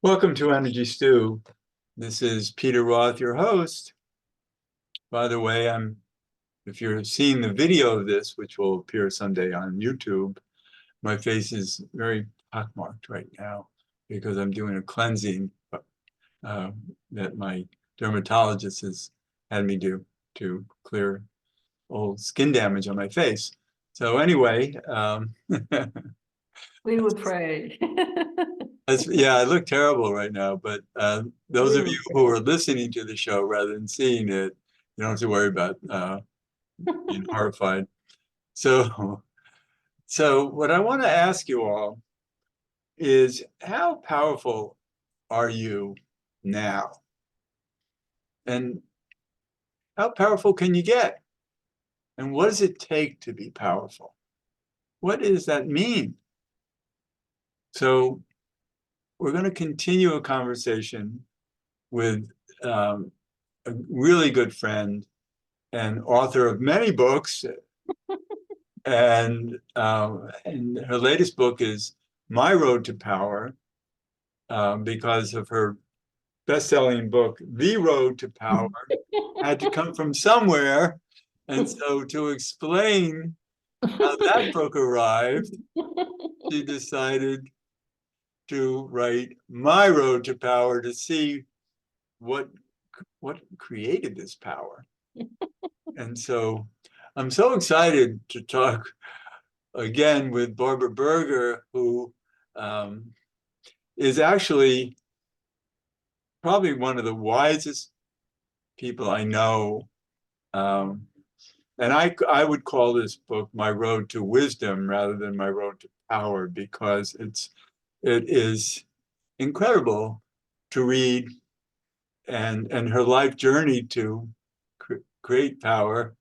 Welcome to Energy Stew. This is Peter Roth, your host. By the way, if you're seeing the video of this, which will appear someday on YouTube, my face is very pockmarked right now because I'm doing a cleansing that my dermatologist has had me do to clear old skin damage on my face. So anyway, We would pray. yeah, I look terrible right now, but those We of you would who pray. are listening to the show rather than seeing it, you don't have to worry about being horrified. So, so what I want to ask you all is how powerful are you now? And how powerful can you get? And what does it take to be powerful? What does that mean? So we're going to continue a conversation with um, a really good friend and author of many books. And her latest book is My Road to Power, because of her best-selling book, The Road to Power, had to come from somewhere. And so to explain how that book arrived, she decided to write My Road to Power to see what what created this power. And so I'm so excited to talk again with Barbara Berger, who um, is actually probably one of the wisest people I know. Um, and I would call this book My Road to Wisdom rather than My Road to Power, because it is incredible to read, and her life journey to create power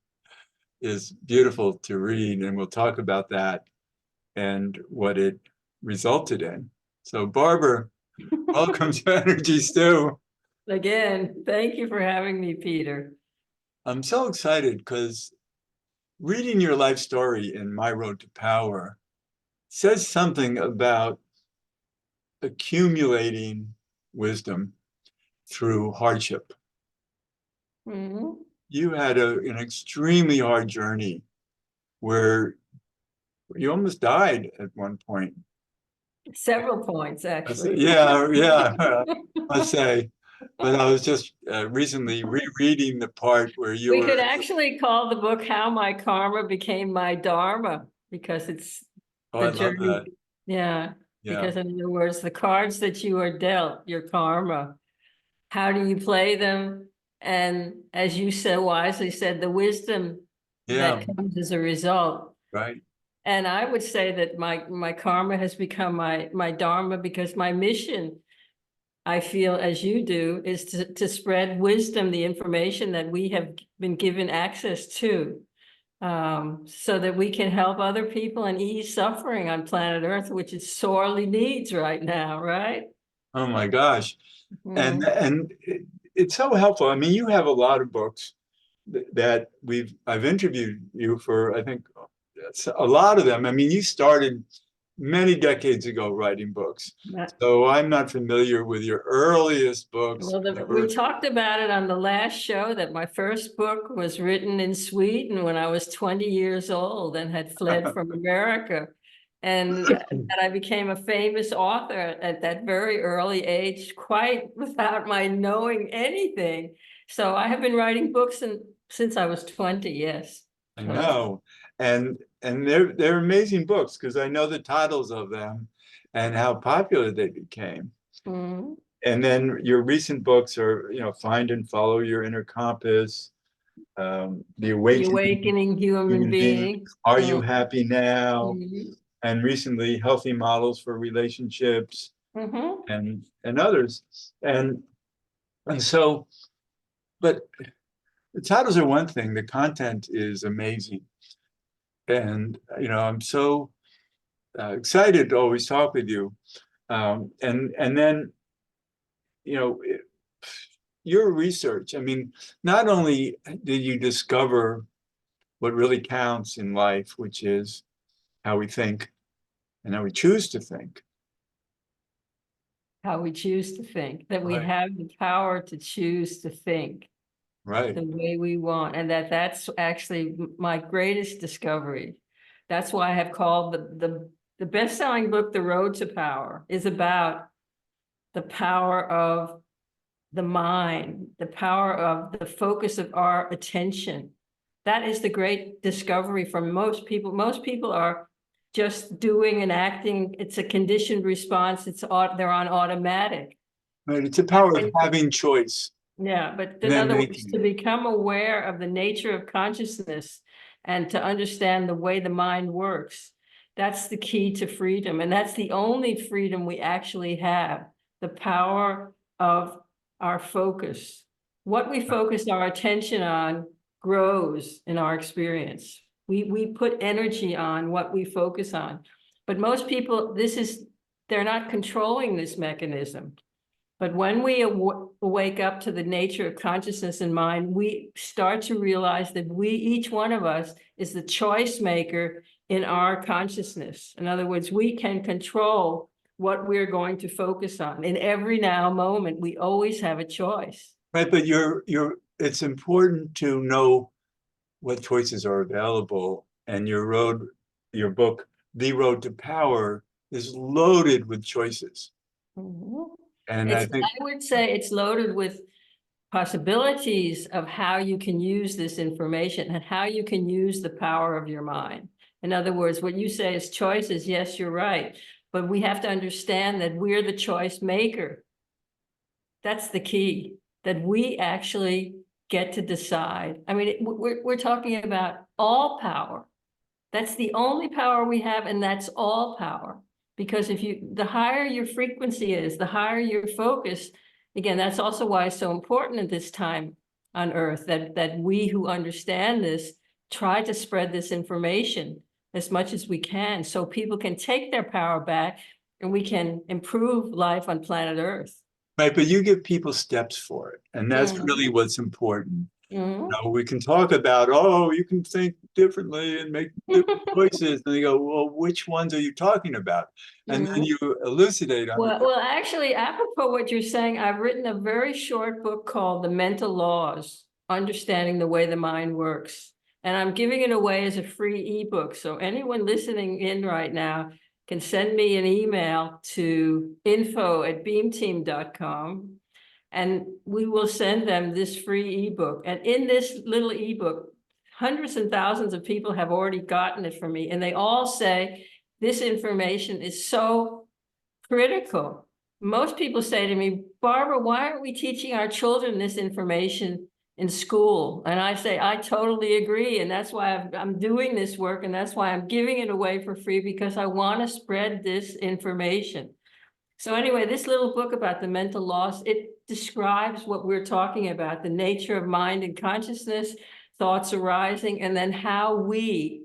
is beautiful to read, and we'll talk about that and what it resulted in. So Barbara, welcome to Energy Stew. Again, thank you for having me, Peter. I'm so excited because reading your life story in My Road to Power says something about accumulating wisdom through hardship. Mhm. You had an extremely hard journey where you almost died at one point. Several points, actually. Yeah, yeah, I must say. But I was just recently rereading the part where you We were. could actually call the book How My Karma Became My Dharma, because it's Oh, the I love journey. that. Yeah, Yeah, because in other words, the cards that you are dealt, your karma, how do you play them? And as you so wisely said, the wisdom yeah, that comes as a result. right. And I would say that my karma has become my dharma, because my mission, I feel as you do, is to spread wisdom, the information that we have been given access to, so that we can help other people and ease suffering on planet Earth, which it sorely needs right now, right? Oh my gosh. Mm. And it's so helpful. I mean, you have a lot of books that I've interviewed you for, I think a lot of them. I mean, you started many decades ago writing books. So I'm not familiar with your earliest books. Well, we talked about it on the last show, that my first book was written in Sweden when I was 20 years old and had fled from America. And that I became a famous author at that very early age, quite without my knowing anything. So I have been writing books since I was 20, yes. I So, know. And they're amazing books because I know the titles of them and how popular they became. mm, And then your recent books are, Find and Follow Your Inner Compass, The The Awakening Awakening Human Human Being, Being. Are You Mm, Happy Now? mm, And recently, Healthy Models for Relationships mhm. and others. And so, but the titles are one thing, the content is amazing. And, I'm so excited to always talk with you. And then, you know, your research, I mean, not only did you discover what really counts in life, which is how we think and how we choose to think, how we choose to think, that we Right. have the power to choose to think Right. the way we want, and that's actually my greatest discovery. That's why I have called the best-selling book, The Road to Power, is about the power of the mind, the power of the focus of our attention. That is the great discovery for most people. Most people are just doing and acting. It's a conditioned response. They're on automatic. Right. It's a power of having choice Yeah, but and in then other words, making to it. become aware of the nature of consciousness and to understand the way the mind works, that's the key to freedom. And that's the only freedom we actually have, the power of our focus. What we focus our attention on grows in our experience. We put energy on what we focus on. But most people, they're not controlling this mechanism. But when we wake up to the nature of consciousness and mind, we start to realize that each one of us is the choice maker in our consciousness. In other words, we can control what we're going to focus on. In every now moment, we always have a choice. Right. But it's important to know what choices are available. And your book, The Road to Power, is loaded with choices. Mhm. And I think, I would say it's loaded with possibilities of how you can use this information and how you can use the power of your mind. In other words, what you say is choices. Yes, you're right. But we have to understand that we're the choice maker. That's the key, that we actually get to decide. I mean, we're talking about all power. That's the only power we have, and that's all power. Because the higher your frequency is, the higher your focus, again, that's also why it's so important at this time on Earth, that we who understand this try to spread this information as much as we can so people can take their power back and we can improve life on planet Earth. right, but you give people steps for it. And that's Mhm. really what's important. Mhm. We can talk about, oh, you can think differently and make different choices. And they go, well, which ones are you talking about? And then Mhm. you elucidate on it. Well, actually, apropos what you're saying, I've written a very short book called The Mental Laws, Understanding the Way the Mind Works. And I'm giving it away as a free ebook. So anyone listening in right now can send me an email to info@beamteam.com and we will send them this free ebook. And in this little ebook, hundreds and thousands of people have already gotten it from me. And they all say, this information is so critical. Most people say to me, Barbara, why aren't we teaching our children this information in school? And I say, I totally agree. And that's why I'm doing this work. And that's why I'm giving it away for free, because I want to spread this information. So anyway, this little book about the mental loss, it describes what we're talking about, the nature of mind and consciousness, thoughts arising, and then how we,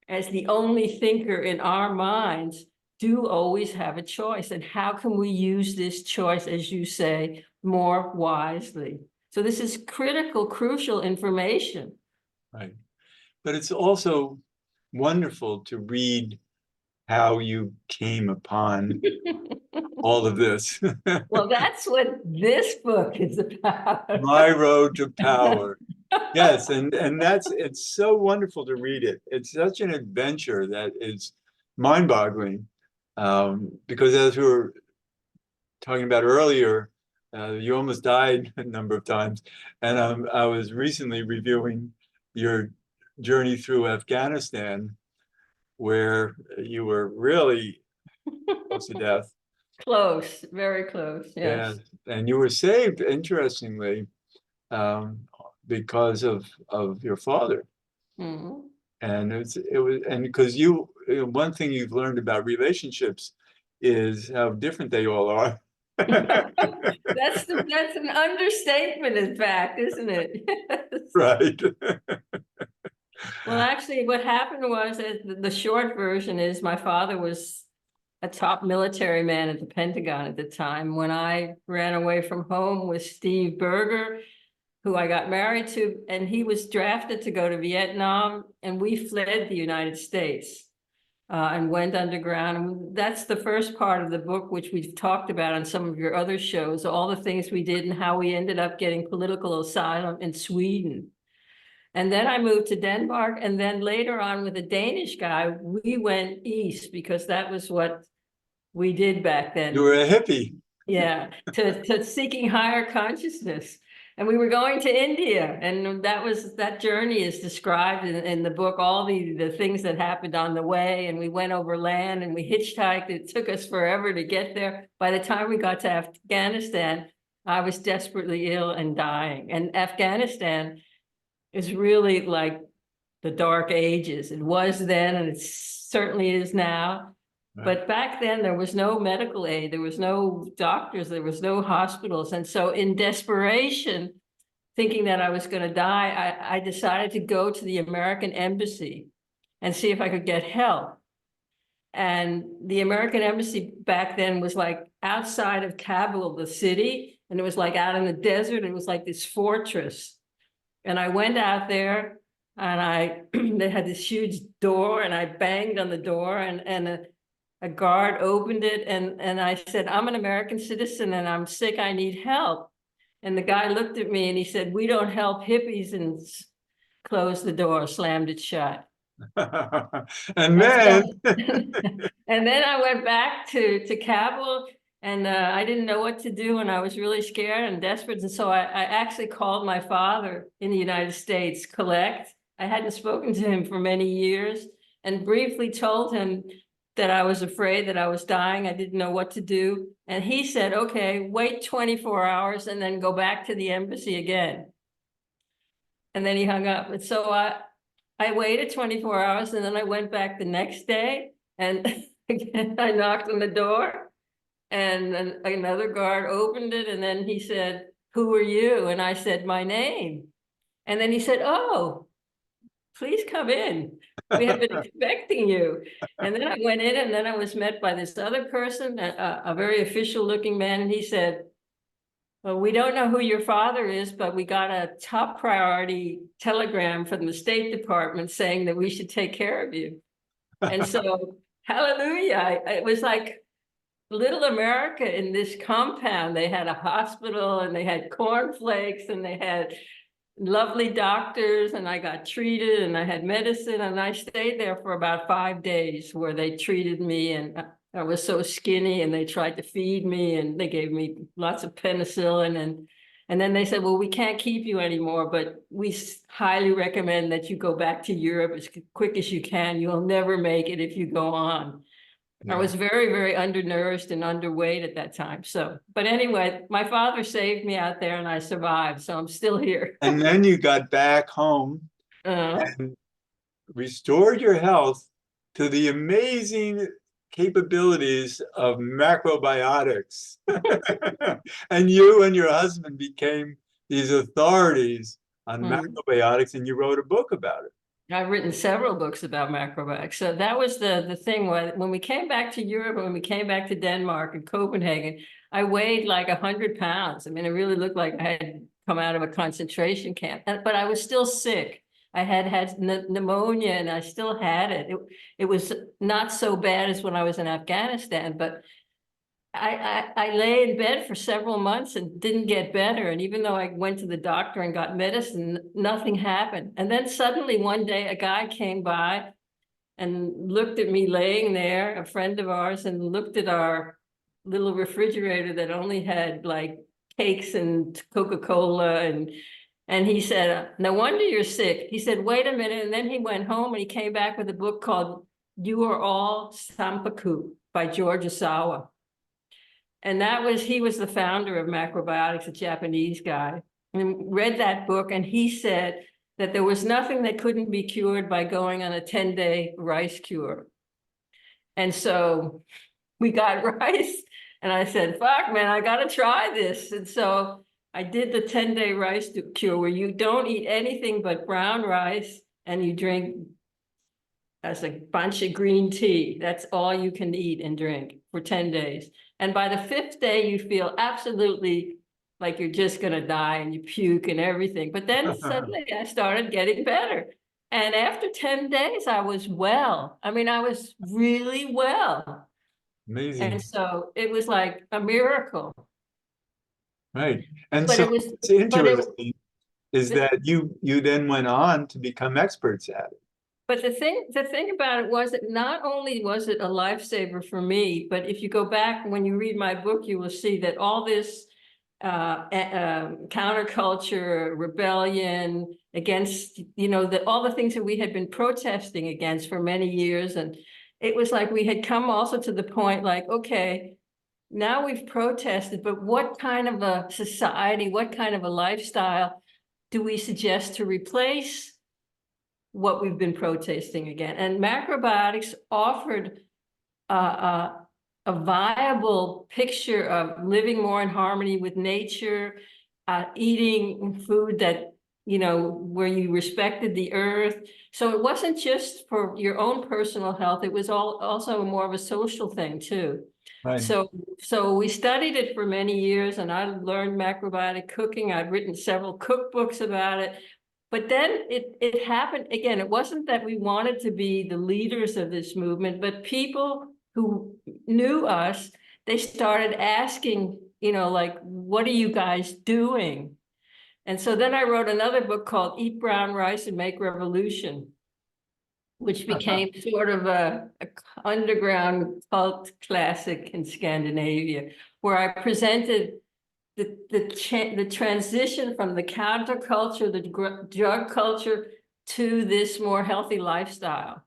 as the only thinker in our minds, do always have a choice. And how can we use this choice, as you say, more wisely? So this is critical, crucial information. Right. But it's also wonderful to read how you came upon all of this. Well, that's what this book is about. My Road to Power. Yes, and it's so wonderful to read it. It's such an adventure that is mind-boggling. Because as we were talking about earlier, you almost died a number of times. And I was recently reviewing your journey through Afghanistan, where you were really close to death. Close, very close, Yeah, yes. and you were saved, interestingly, um, because of your father. Mhm. And it was, and because one thing you've learned about relationships is how different they all are. That's an understatement, in fact, isn't it? Right. Well, actually, what happened was, the short version is, my father was a top military man at the Pentagon at the time when I ran away from home with Steve Berger, who I got married to, and he was drafted to go to Vietnam, and we fled the United States. and went underground. And that's the first part of the book, which we've talked about on some of your other shows, all the things we did and how we ended up getting political asylum in Sweden. And then I moved to Denmark, and then later on with a Danish guy, we went east because that was what we did back then. You were a hippie. Yeah, to seeking higher consciousness. And we were going to India, and that journey is described in the book, all the things that happened on the way, and we went over land and we hitchhiked. It took us forever to get there. By the time we got to Afghanistan, I was desperately ill and dying. And Afghanistan is really like the dark ages. It was then, and it certainly is now. But back then, there was no medical aid, there was no doctors, there was no hospitals. And so in desperation, thinking that I was going to die, I decided to go to the American embassy and see if I could get help. And the American embassy back then was like outside of Kabul, the city, and it was like out in the desert. It was like this fortress. And I went out there, and they had this huge door, and I banged on the door, and a guard opened it, and I said, I'm an American citizen and I'm sick, I need help. And the guy looked at me and he said, we don't help hippies, and closed the door, slammed it shut. And then and then I went back to Kabul, and I didn't know what to do, and I was really scared and desperate. And so I actually called my father in the United States, Collect. I hadn't spoken to him for many years, and briefly told him that I was afraid that I was dying. I didn't know what to do. And he said, okay, wait 24 hours and then go back to the embassy again. And then he hung up. And so I waited 24 hours, and then I went back the next day, and again, I knocked on the door, and then another guard opened it. And then he said, who are you? And I said, my name. And then he said, oh, please come in. We have been expecting you. And then I went in, and then I was met by this other person, a very official looking man. And he said, well, we don't know who your father is, but we got a top priority telegram from the State Department saying that we should take care of you. And so, hallelujah, it was like little America in this compound. They had a hospital, and they had cornflakes, and they had lovely doctors, and I got treated, and I had medicine, and I stayed there for about 5 days where they treated me, and I was so skinny, and they tried to feed me, and they gave me lots of penicillin, and then they said, well, we can't keep you anymore, but we highly recommend that you go back to Europe as quick as you can. You'll never make it if you go on. I was very, very undernourished and underweight at that time. So, but anyway, my father saved me out there, and I survived. So I'm still here. And then you got back home and restored your health to the amazing capabilities of macrobiotics. And you and your husband became these authorities on macrobiotics, and you wrote a book about it. I've written several books about macrobiotics. So that was the thing when we came back to Europe, when we came back to Denmark and Copenhagen, I weighed like 100 pounds. I mean, it really looked like I had come out of a concentration camp, but I was still sick. I had pneumonia, and I still had it. It was not so bad as when I was in Afghanistan, but I lay in bed for several months and didn't get better. And even though I went to the doctor and got medicine, nothing happened. And then suddenly one day a guy came by and looked at me laying there, a friend of ours, and looked at our little refrigerator that only had like cakes and Coca-Cola. And he said, no wonder you're sick. He said, wait a minute. And then he went home, and he came back with a book called You Are All Sampaku by George Osawa. And he was the founder of macrobiotics, a Japanese guy, and read that book. And he said that there was nothing that couldn't be cured by going on a 10-day rice cure. And so we got rice, and I said, fuck, man, I got to try this. And so I did the 10-day rice cure, where you don't eat anything but brown rice, and you drink as a bunch of green tea. That's all you can eat and drink for 10 days. And by the 5th day, you feel absolutely like you're just going to die, and you puke and everything. But then suddenly I started getting better. And after 10 days, I was well. I mean, I was really well. Amazing. And so it was like a miracle. Right. And But so it was, what's but it, interesting is that you then went on to become experts at it. but the thing about it was that not only was it a lifesaver for me, but if you go back, when you read my book, you will see that all this counterculture, rebellion against, all the things that we had been protesting against for many years. And it was like we had come also to the point like, okay, now we've protested, but what kind of a society, what kind of a lifestyle do we suggest to replace what we've been protesting again? And macrobiotics offered a viable picture of living more in harmony with nature, eating food that, where you respected the earth. So it wasn't just for your own personal health, it was also more of a social thing too. Right. So we studied it for many years, and I learned macrobiotic cooking. I've written several cookbooks about it. But then it happened again. It wasn't that we wanted to be the leaders of this movement, but people who knew us, they started asking, like, what are you guys doing? And so then I wrote another book called Eat Brown Rice and Make Revolution, which became sort of a underground cult classic in Scandinavia, where I presented the transition from the counterculture, the drug culture, to this more healthy lifestyle.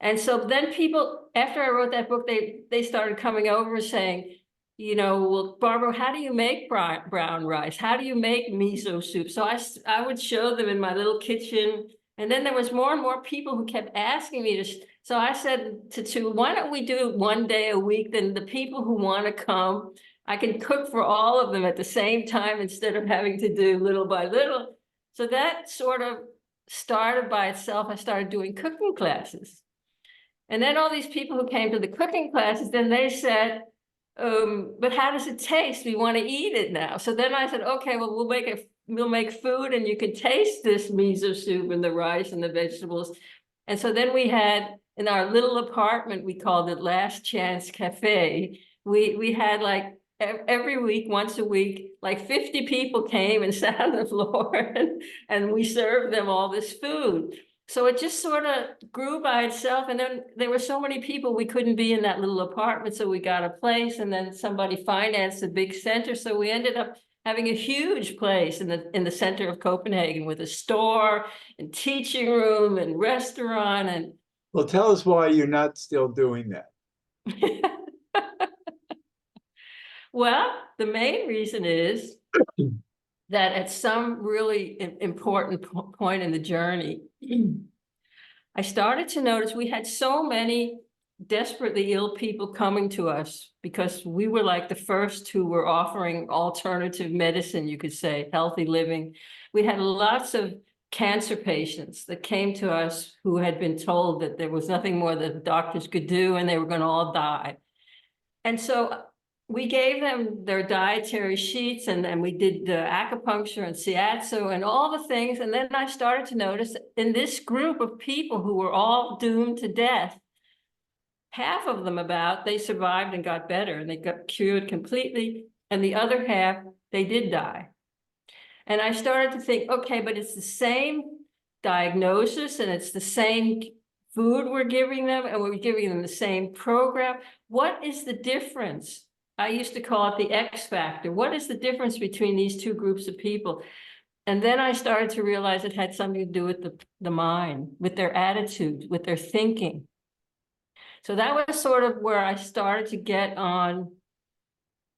And so then people, after I wrote that book, they started coming over saying, well, Barbara, how do you make brown rice? How do you make miso soup? So I would show them in my little kitchen. And then there was more and more people who kept asking me to. So I said to why don't we do it one day a week? Then the people who want to come, I can cook for all of them at the same time instead of having to do little by little. So that sort of started by itself. I started doing cooking classes. And then all these people who came to the cooking classes, then they said, but how does it taste? We want to eat it now. So then I said, okay, well, we'll make food and you can taste this miso soup and the rice and the vegetables. And so then we had, in our little apartment, we called it Last Chance Cafe. We had like every week, once a week, like 50 people came and sat on the floor and we served them all this food. So it just sort of grew by itself. And then there were so many people, we couldn't be in that little apartment. So we got a place, and then somebody financed a big center. So we ended up having a huge place in the center of Copenhagen with a store and teaching room and restaurant. And Well, tell us why you're not still doing that. well, the main reason is that at some really important point in the journey, I started to notice we had so many desperately ill people coming to us because we were like the first who were offering alternative medicine, you could say, healthy living. We had lots of cancer patients that came to us who had been told that there was nothing more that the doctors could do and they were going to all die. And so we gave them their dietary sheets, and then we did the acupuncture and shiatsu and all the things. And then I started to notice in this group of people who were all doomed to death, half of them they survived and got better and they got cured completely. And the other half, they did die. And I started to think, okay, but it's the same diagnosis and it's the same food we're giving them, and we're giving them the same program. What is the difference? I used to call it the X factor. What is the difference between these two groups of people? And then I started to realize it had something to do with the mind, with their attitude, with their thinking. So that was sort of where I started to get on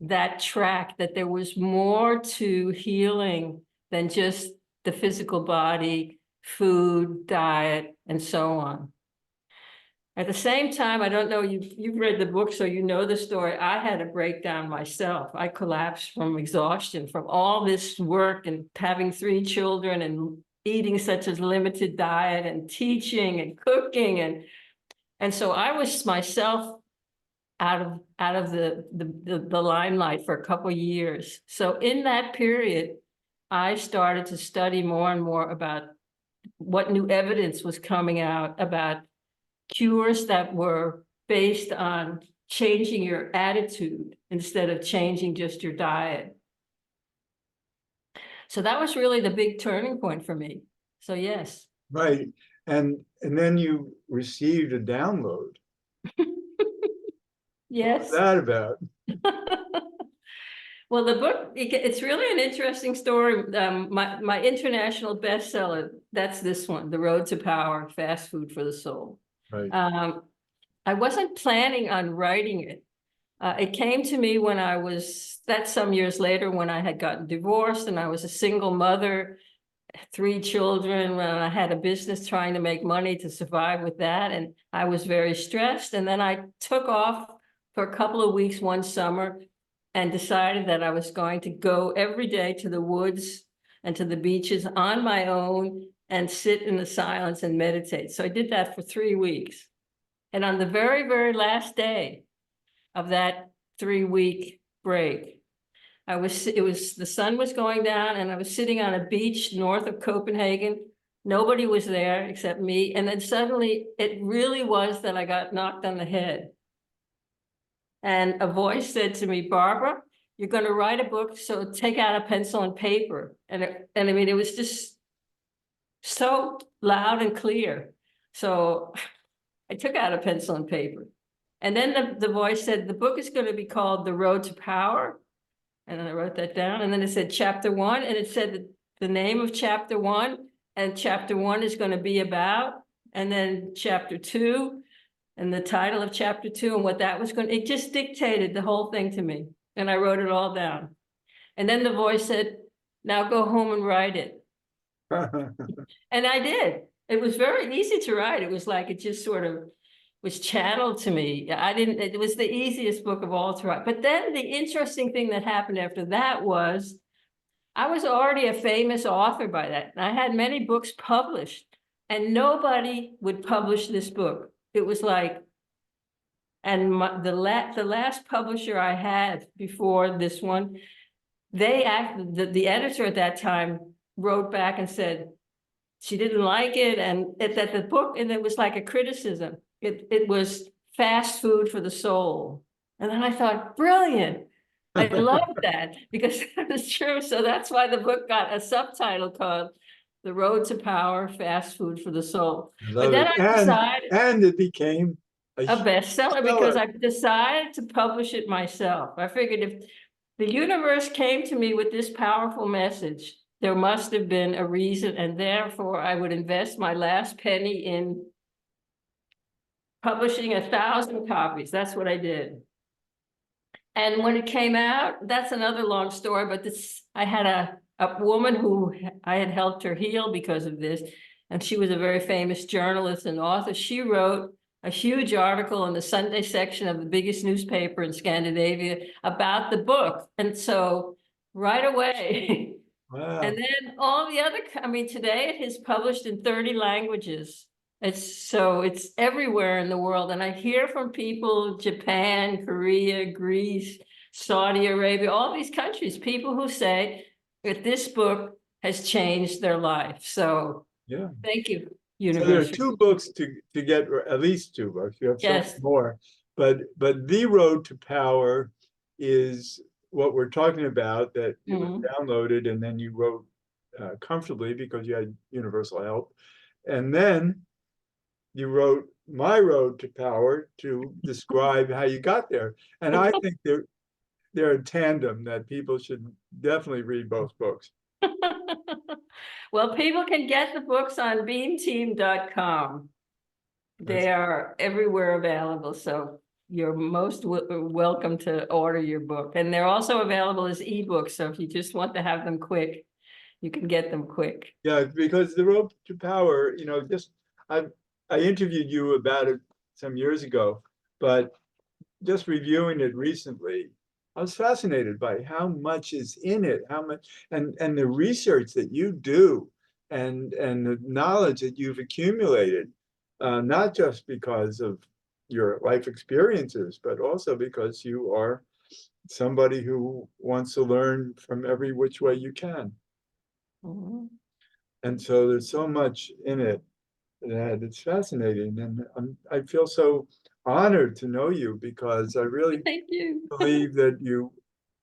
that track, that there was more to healing than just the physical body, food, diet, and so on. At the same time, I don't know, you've read the book, so you know the story. I had a breakdown myself. I collapsed from exhaustion from all this work and having 3 children and eating such a limited diet and teaching and cooking. And so I was myself out of the limelight for a couple of years. So in that period, I started to study more and more about what new evidence was coming out about cures that were based on changing your attitude instead of changing just your diet. So that was really the big turning point for me. So yes. Right. And then you received a download. Yes. What's that about? Well, the book, it's really an interesting story. My international bestseller, that's this one, The Road to Power, Fast Food for the Soul. Right. I wasn't planning on writing it. It came to me when that's some years later when I had gotten divorced and I was a single mother, 3 children, and I had a business trying to make money to survive with that. And I was very stressed. And then I took off for a couple of weeks one summer and decided that I was going to go every day to the woods and to the beaches on my own and sit in the silence and meditate. So I did that for 3 weeks. And on the very, very last day of that 3-week break, the sun was going down and I was sitting on a beach north of Copenhagen. Nobody was there except me. And then suddenly it really was that I got knocked on the head. And a voice said to me, Barbara, you're going to write a book, so take out a pencil and paper. And I mean, it was just so loud and clear. So I took out a pencil and paper. And then the voice said, the book is going to be called The Road to Power. And then I wrote that down. And then it said chapter 1. And it said the name of chapter 1. And chapter 1 is going to be about. And then chapter 2. And the title of chapter 2 and what that was going to, it just dictated the whole thing to me. And I wrote it all down. And then the voice said, now go home and write it. And I did. It was very easy to write. It was like, it just sort of was channeled to me. It was the easiest book of all to write. But then the interesting thing that happened after that was I was already a famous author by that. I had many books published and nobody would publish this book. It was like, and the last publisher I had before this one, the editor at that time wrote back and said she didn't like it, and that the book, and it was like a criticism. It was fast food for the soul. And then I thought, brilliant. I love that because that was true. So that's why the book got a subtitle called The Road to Power, Fast Food for the Soul. But then I decided, and it became a bestseller because bestseller. I decided to publish it myself. I figured if the universe came to me with this powerful message, there must have been a reason, and therefore I would invest my last penny in publishing 1,000 copies. That's what I did. And when it came out, that's another long story, but I had a woman who I had helped her heal because of this, and she was a very famous journalist and author. She wrote a huge article in the Sunday section of the biggest newspaper in Scandinavia about the book. And so right away, Wow. and then all the other, I mean, today it is published in 30 languages. It's everywhere in the world. And I hear from people, Japan, Korea, Greece, Saudi Arabia, all these countries, people who say that this book has changed their life. So yeah. Thank you, So there are universe. 2 books to get, or at least 2 books. You have Yes. some more, but The Road to Power is what we're talking about, that it was downloaded and then you wrote comfortably because you had universal help. And then you wrote My Road to Power to describe how you got there. And I think they're a tandem that people should definitely read both books. Well, people can get the books on beamteam.com. They are everywhere available, so you're most welcome to order your book. And they're also available as ebooks, so if you just want to have them quick, you can get them quick. Yeah, because The Road to Power, I interviewed you about it some years ago, but just reviewing it recently, I was fascinated by how much is in it, how much, and the research that you do, and the knowledge that you've accumulated, not just because of your life experiences, but also because you are somebody who wants to learn from every which way you can. And so there's so much in it that it's fascinating. And I feel so honored to know you because I really Thank you. believe that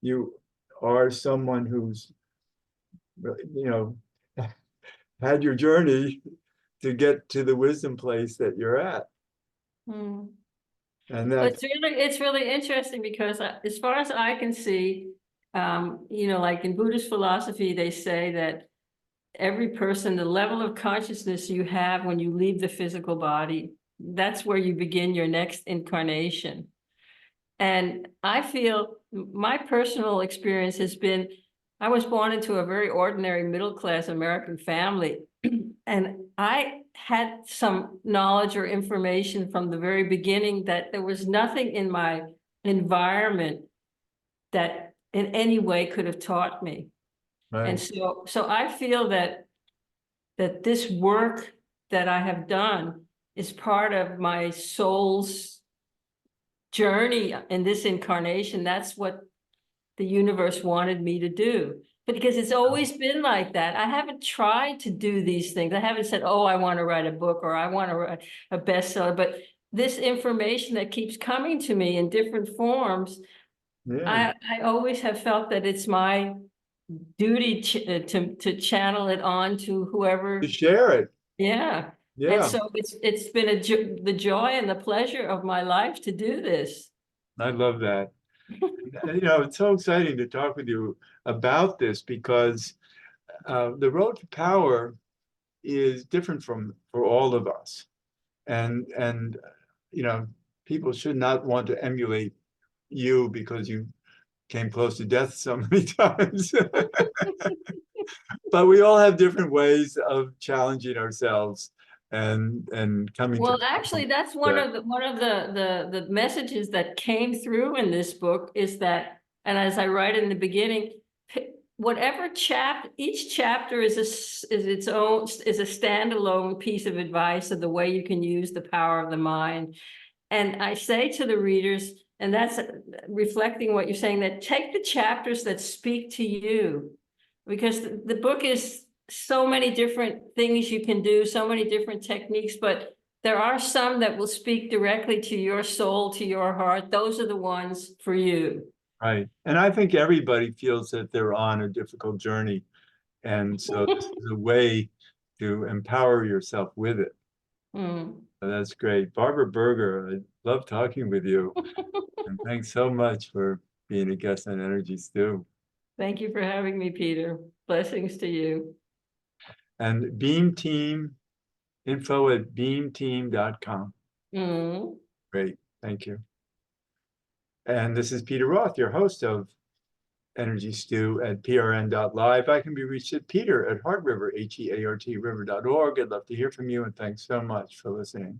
you are someone who's, you know, had your journey to get to the wisdom place that you're at. Hmm. And Well, that, it's really interesting because as far as I can see, you know, like in Buddhist philosophy, they say that every person, the level of consciousness you have when you leave the physical body, that's where you begin your next incarnation. And I feel my personal experience has been, I was born into a very ordinary middle-class American family. And I had some knowledge or information from the very beginning that there was nothing in my environment that in any way could have taught me. And right, so I feel that this work that I have done is part of my soul's journey in this incarnation. That's what the universe wanted me to do. But because it's always been like that. I haven't tried to do these things. I haven't said, oh, I want to write a book or I want to write a bestseller. But this information that keeps coming to me in different forms, yeah, I always have felt that it's my duty to channel it on to to whoever. share it. Yeah. And Yeah, so it's been the joy and the pleasure of my life to do this. I love that. And, it's so exciting to talk with you about this because the road to power is different for all of us. And people should not want to emulate you because you came close to death so many times. But we all have different ways of challenging ourselves and coming to Well, actually, that's one that. of the messages that came through in this book is that, and as I write in the beginning, whatever each chapter is its own, is a standalone piece of advice of the way you can use the power of the mind. And I say to the readers, and that's reflecting what you're saying, that take the chapters that speak to you, because the book is so many different things you can do, so many different techniques, but there are some that will speak directly to your soul, to your heart. Those are the ones for you. Right. And I think everybody feels that they're on a difficult journey. And so this is a way to empower yourself with it. Mm. So that's great. Barbara Berger, I love talking with you. And thanks so much for being a guest on Energy Stew. Thank you for having me, Peter. Blessings to you. And Beam Team, info@beamteam.com. Mm. Great. Thank you. And this is Peter Roth, your host of Energy Stew at prn.live. I can be reached at peter@heartriver, HEART river.org. I'd love to hear from you, and thanks so much for listening.